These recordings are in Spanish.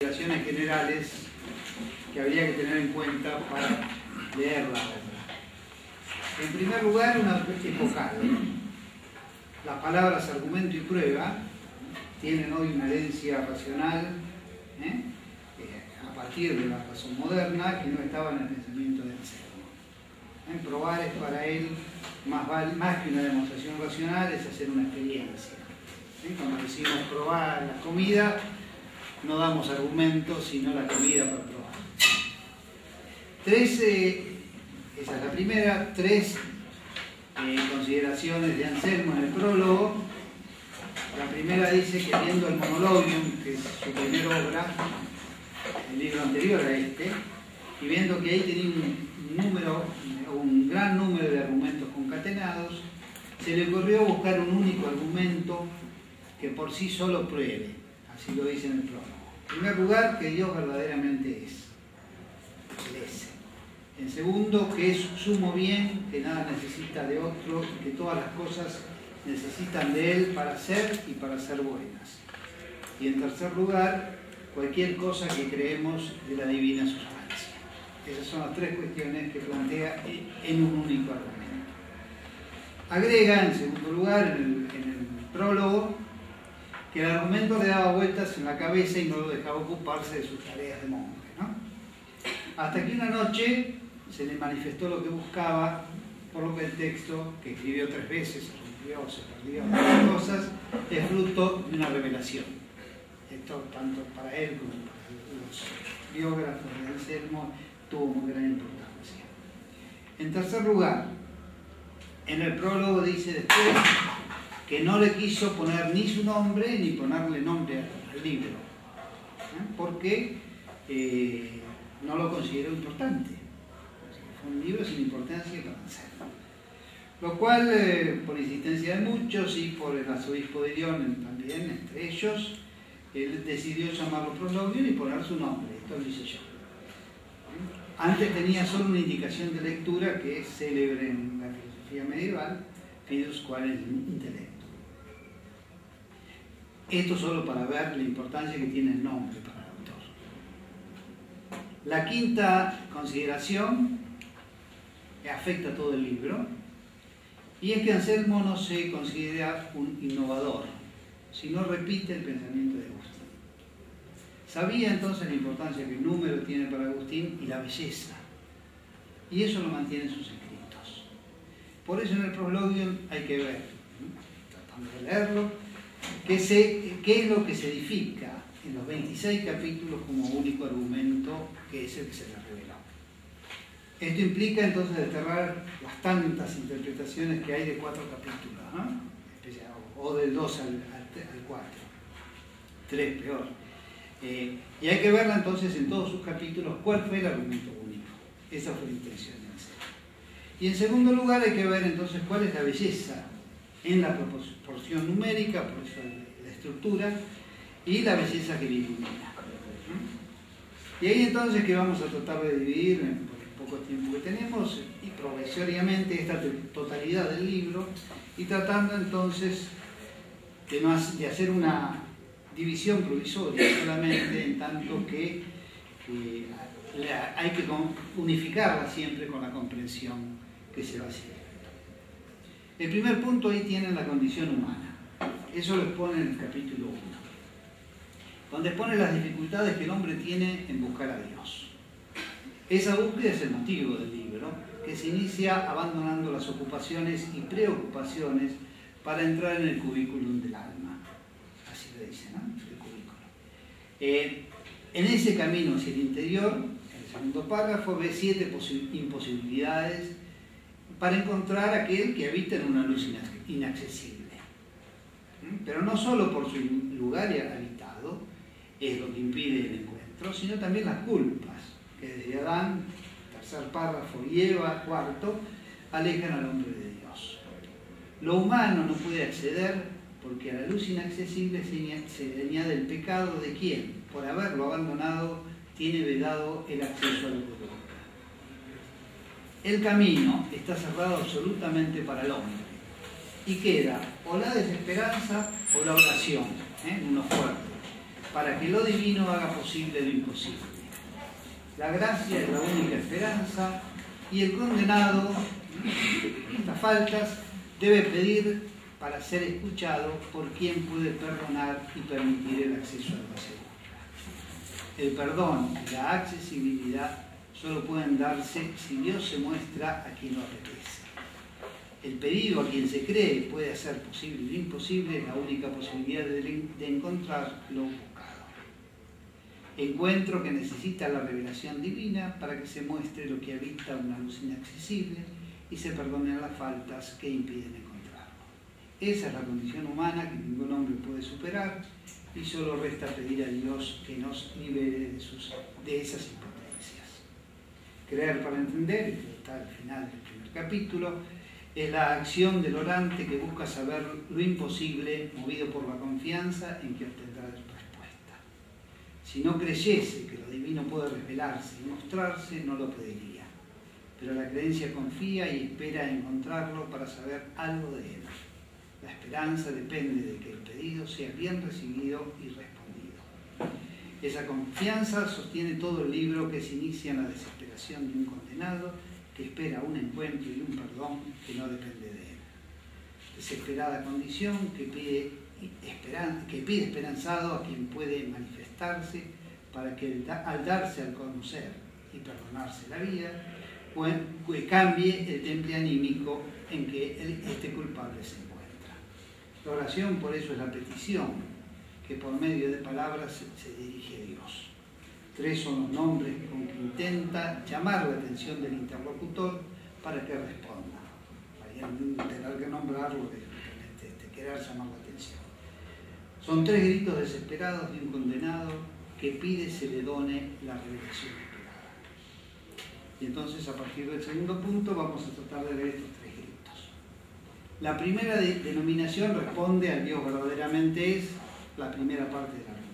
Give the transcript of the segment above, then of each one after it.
consideraciones generales que habría que tener en cuenta para leer la obra. En primer lugar, una epocal. Las palabras argumento y prueba tienen hoy una herencia racional a partir de la razón moderna que no estaba en el pensamiento de Anselmo. Probar es para él más que una demostración racional, es hacer una experiencia. Cuando decimos probar la comida, no damos argumentos, sino la comida para probar. Esa es la primera. Tres consideraciones de Anselmo en el prólogo. La primera dice que viendo el Monologium, que es su primera obra, el libro anterior a este, y viendo que ahí tenía un gran número de argumentos concatenados, se le ocurrió buscar un único argumento que por sí solo pruebe. Así lo dice en el prólogo. En primer lugar, que Dios verdaderamente es. Él es. En segundo, que es sumo bien, que nada necesita de otro, que todas las cosas necesitan de Él para ser y para ser buenas. Y en tercer lugar, cualquier cosa que creemos de la divina sustancia. Esas son las tres cuestiones que plantea en un único argumento. Agrega, en segundo lugar, en el prólogo, que el argumento le daba vueltas en la cabeza y no lo dejaba ocuparse de sus tareas de monje, ¿no? Hasta que una noche se le manifestó lo que buscaba, por lo que el texto, que escribió 3 veces, se rompió, se perdió, otras cosas, es fruto de una revelación. Esto, tanto para él como para los biógrafos de Anselmo, tuvo muy gran importancia. En tercer lugar, en el prólogo dice después que no le quiso poner ni su nombre ni ponerle nombre al libro, porque no lo consideró importante. Fue un libro sin importancia para Anselmo. Lo cual, por insistencia de muchos y por el arzobispo de Lyon también, entre ellos, él decidió llamarlo Prologium y poner su nombre. Esto lo hice yo. Antes tenía solo una indicación de lectura que es célebre en la filosofía medieval, Fidus quae intellectum. Esto solo para ver la importancia que tiene el nombre para el autor. La quinta consideración afecta a todo el libro, y es que Anselmo no se considera un innovador, sino repite el pensamiento de Agustín. Sabía entonces la importancia que el número tiene para Agustín y la belleza, y eso lo mantiene en sus escritos. Por eso en el Prologium hay que ver, tratando de leerlo, qué es lo que se edifica en los 26 capítulos como único argumento, que es el que se le reveló. Esto implica entonces desterrar las tantas interpretaciones que hay de 4 capítulos, ¿no? O del 2 al 4, 3 peor. Y hay que verla entonces en todos sus capítulos cuál fue el argumento único. Esa fue la intención de Anselmo. Y en segundo lugar hay que ver entonces cuál es la belleza en la proporción numérica, por eso la estructura, y la belleza que le ilumina. Y ahí entonces que vamos a tratar de dividir por el poco tiempo que tenemos y provisoriamente esta totalidad del libro, y tratando entonces de hacer una división provisoria solamente, en tanto que hay que unificarla siempre con la comprensión que se va haciendo. El primer punto ahí tiene la condición humana. Eso lo expone en el capítulo 1, donde expone las dificultades que el hombre tiene en buscar a Dios. Esa búsqueda es el motivo del libro, que se inicia abandonando las ocupaciones y preocupaciones para entrar en el currículum del alma. Así lo dice, ¿no? El currículum. En ese camino hacia el interior, en el segundo párrafo, ve 7 imposibilidades para encontrar aquel que habita en una luz inaccesible. Pero no solo por su lugar habitado es lo que impide el encuentro, sino también las culpas, que desde Adán, tercer párrafo, y Eva, cuarto, alejan al hombre de Dios. Lo humano no puede acceder porque a la luz inaccesible se le añade el pecado de quien, por haberlo abandonado, tiene vedado el acceso a lo que busca. El camino está cerrado absolutamente para el hombre y queda o la desesperanza o la oración, uno fuerte. para que lo divino haga posible lo imposible. La gracia es la única esperanza y el condenado, estas faltas, debe pedir para ser escuchado por quien puede perdonar y permitir el acceso a la segura. El perdón y la accesibilidad solo pueden darse si Dios se muestra a quien lo apetece. El pedido a quien se cree puede hacer posible lo imposible es la única posibilidad de encontrar lo buscado. Encuentro que necesita la revelación divina para que se muestre lo que habita una luz inaccesible y se perdonen las faltas que impiden encontrarlo. Esa es la condición humana que ningún hombre puede superar y solo resta pedir a Dios que nos libere de esas impotencias. Creer para entender, esto está al final del primer capítulo, es la acción del orante que busca saber lo imposible, movido por la confianza en que obtendrá respuesta. Si no creyese que lo divino puede revelarse y mostrarse, no lo pediría. Pero la creencia confía y espera encontrarlo para saber algo de él. La esperanza depende de que el pedido sea bien recibido y respondido. Esa confianza sostiene todo el libro, que se inicia en la desesperación de un condenado que espera un encuentro y un perdón que no depende de él. Desesperada condición que pide esperanzado a quien puede manifestarse para que al darse al conocer y perdonarse la vida, cambie el temple anímico en que este culpable se encuentra. La oración, por eso, es la petición que por medio de palabras se dirige a Dios. 3 son los nombres con que intenta llamar la atención del interlocutor para que responda. Para tener que nombrarlo, querer llamar la atención. Son 3 gritos desesperados de un condenado que pide se le done la revelación esperada. Y entonces, a partir del segundo punto, vamos a tratar de ver estos 3 gritos. La primera denominación responde al Dios verdaderamente es, la primera parte del argumento.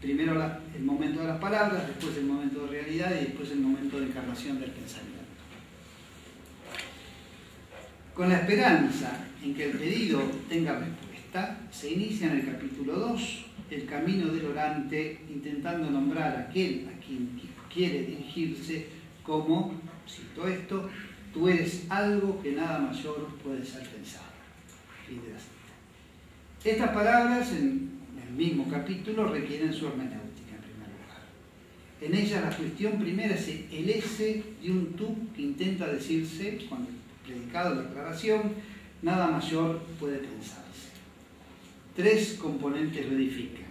Primero el momento de las palabras, después el momento de realidad y después el momento de encarnación del pensamiento. Con la esperanza en que el pedido tenga respuesta, se inicia en el capítulo 2 el camino del orante intentando nombrar a aquel a quien quiere dirigirse como, cito esto, tú eres algo que nada mayor puede ser pensado. Fin de la cita. Estas palabras en el mismo capítulo requieren su hermenéutica en primer lugar. En ellas la cuestión primera es el ese de un tú que intenta decirse, con el predicado de la aclaración, nada mayor puede pensarse. 3 componentes lo edifican.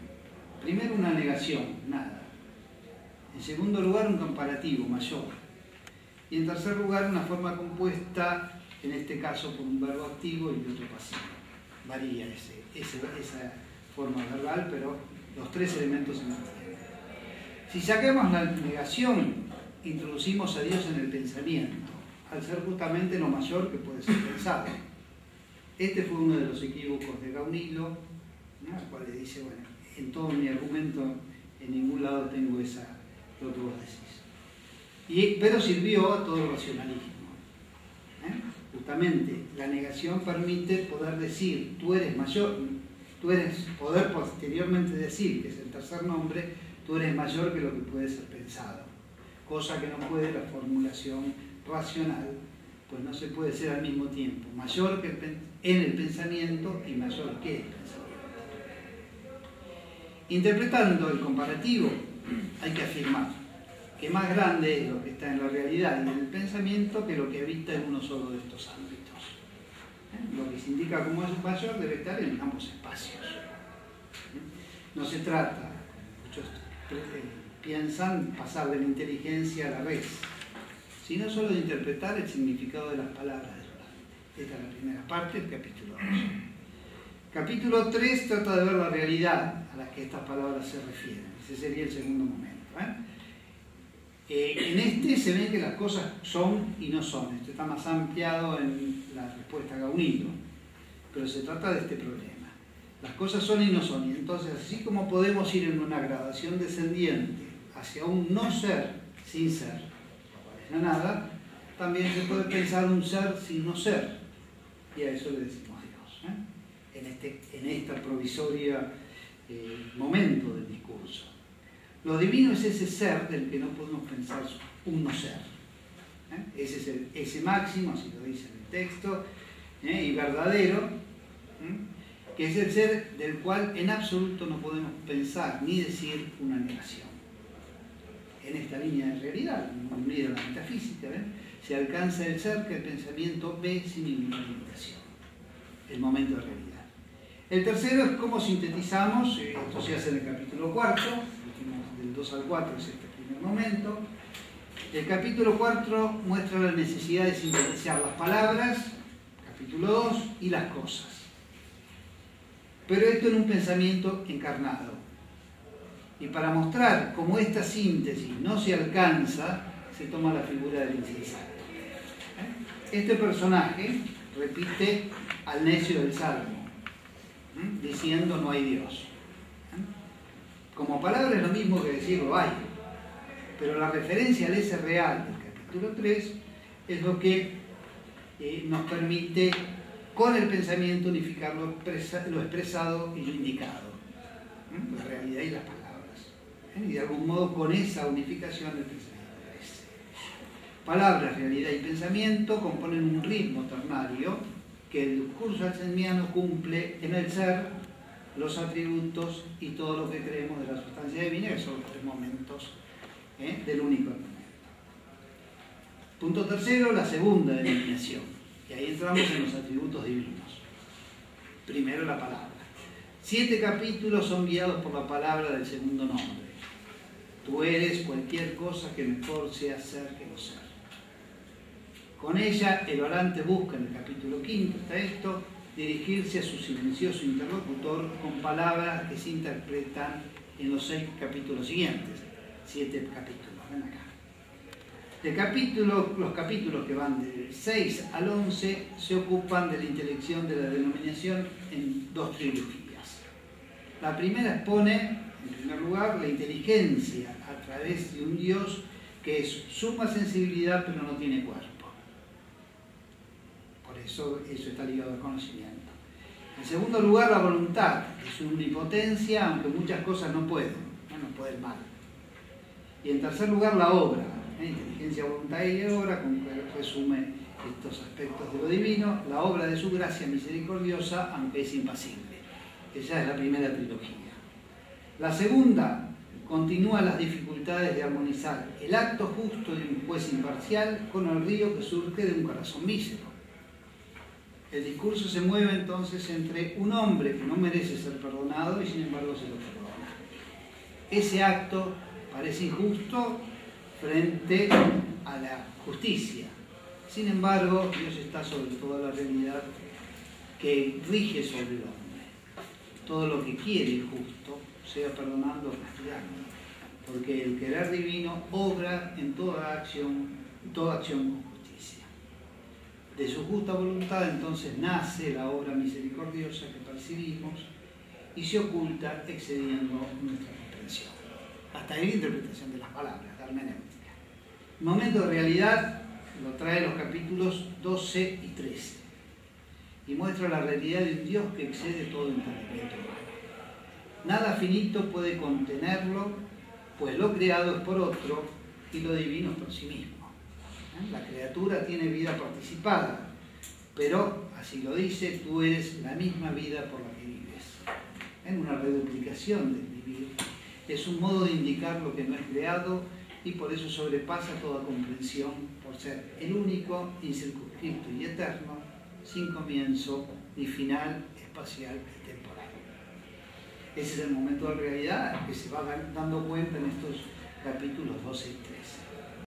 Primero, una negación, nada. En segundo lugar, un comparativo, mayor. Y en tercer lugar, una forma compuesta, en este caso por un verbo activo y otro pasivo. Varía esa forma verbal, pero los 3 elementos se mantienen. Si sacamos la negación, introducimos a Dios en el pensamiento, al ser justamente lo mayor que puede ser pensado. Este fue uno de los equívocos de Gaunilo, ¿no? Al cual le dice, bueno, en todo mi argumento, en ningún lado tengo lo que vos decís. Pero sirvió a todo el racionalismo. Justamente la negación permite poder decir, tú eres mayor, poder posteriormente decir, que es el tercer nombre, tú eres mayor que lo que puede ser pensado. Cosa que no puede la formulación racional, pues no se puede ser al mismo tiempo mayor que en el pensamiento y mayor que el pensamiento. Interpretando el comparativo, hay que afirmar que más grande es lo que está en la realidad y en el pensamiento que lo que habita en uno solo de estos ámbitos. Lo que se indica como es mayor debe estar en ambos espacios. No se trata, muchos piensan, pasar de la inteligencia a la vez, sino solo de interpretar el significado de las palabras del orante. Esta es la primera parte del capítulo 2. Capítulo 3 trata de ver la realidad a la que estas palabras se refieren. Ese sería el segundo momento. En este se ve que las cosas son y no son. Esto está más ampliado en la respuesta a Gaunilo, pero se trata de este problema. Las cosas son y no son, y entonces así como podemos ir en una gradación descendiente hacia un no ser sin ser, lo cual es la nada, también se puede pensar un ser sin no ser, y a eso le decimos Dios. En esta provisoria momento del discurso. Lo divino es ese ser del que no podemos pensar un no ser. Ese es ese máximo, así lo dice en el texto, y verdadero, que es el ser del cual en absoluto no podemos pensar ni decir una negación. En esta línea de realidad, unida a la metafísica, se alcanza el ser que el pensamiento ve sin ninguna limitación, el momento de realidad. El tercero es cómo sintetizamos, esto se hace en el capítulo 4, del 2 al 4 es este primer momento. El capítulo 4 muestra la necesidad de sintetizar las palabras, capítulo 2, y las cosas. Pero esto en un pensamiento encarnado. Y para mostrar cómo esta síntesis no se alcanza, se toma la figura del insensato. Este personaje repite al necio del Salmo, diciendo no hay Dios. Como palabra es lo mismo que decir lo hay, pero la referencia al ese real del capítulo 3 es lo que nos permite con el pensamiento unificar lo expresado y lo indicado, la realidad y las palabras. Y de algún modo con esa unificación el pensamiento crece. Palabras, realidad y pensamiento componen un ritmo ternario que el discurso alcemiano cumple en el ser, los atributos y todo lo que creemos de la sustancia divina, que son los tres momentos del único momento. Punto tercero, la segunda denominación. Y ahí entramos en los atributos divinos. Primero la palabra. 7 capítulos son guiados por la palabra del segundo nombre. Tú eres cualquier cosa que mejor sea ser que no ser. Con ella el orante busca en el capítulo 5, está esto, dirigirse a su silencioso interlocutor con palabras que se interpretan en los 6 capítulos siguientes. 7 capítulos, ven acá. Los capítulos que van del 6 al 11 se ocupan de la intelección de la denominación en 2 trilogías. La primera expone, en primer lugar, la inteligencia a través de un Dios que es suma sensibilidad pero no tiene cuerpo. Por eso está ligado al conocimiento. En segundo lugar, la voluntad, que es una omnipotencia, aunque muchas cosas no pueden mal. Y en tercer lugar, la obra, inteligencia, voluntad y obra, como resume estos aspectos de lo divino, la obra de su gracia misericordiosa, aunque es impasible. Esa es la primera trilogía. La segunda continúa las dificultades de armonizar el acto justo de un juez imparcial con el río que surge de un corazón mísero. El discurso se mueve entonces entre un hombre que no merece ser perdonado y sin embargo se lo perdona. Ese acto parece injusto frente a la justicia. Sin embargo, Dios está sobre toda la realidad que rige sobre el hombre. Todo lo que quiere el justo, sea perdonando o castigando, porque el querer divino obra en toda acción con justicia. De su justa voluntad entonces nace la obra misericordiosa que percibimos y se oculta excediendo nuestra comprensión. Hasta ahí la interpretación de las palabras, la hermenéutica. El momento de realidad lo trae los capítulos 12 y 13 y muestra la realidad de un Dios que excede todo entendimiento humano. Nada finito puede contenerlo, pues lo creado es por otro y lo divino es por sí mismo. La criatura tiene vida participada, pero, así lo dice, tú eres la misma vida por la que vives. En una reduplicación del vivir. Es un modo de indicar lo que no es creado y por eso sobrepasa toda comprensión por ser el único, incircunscripto y eterno, sin comienzo ni final espacial y temporal. Ese es el momento de realidad que se va dando cuenta en estos capítulos 12 y 13.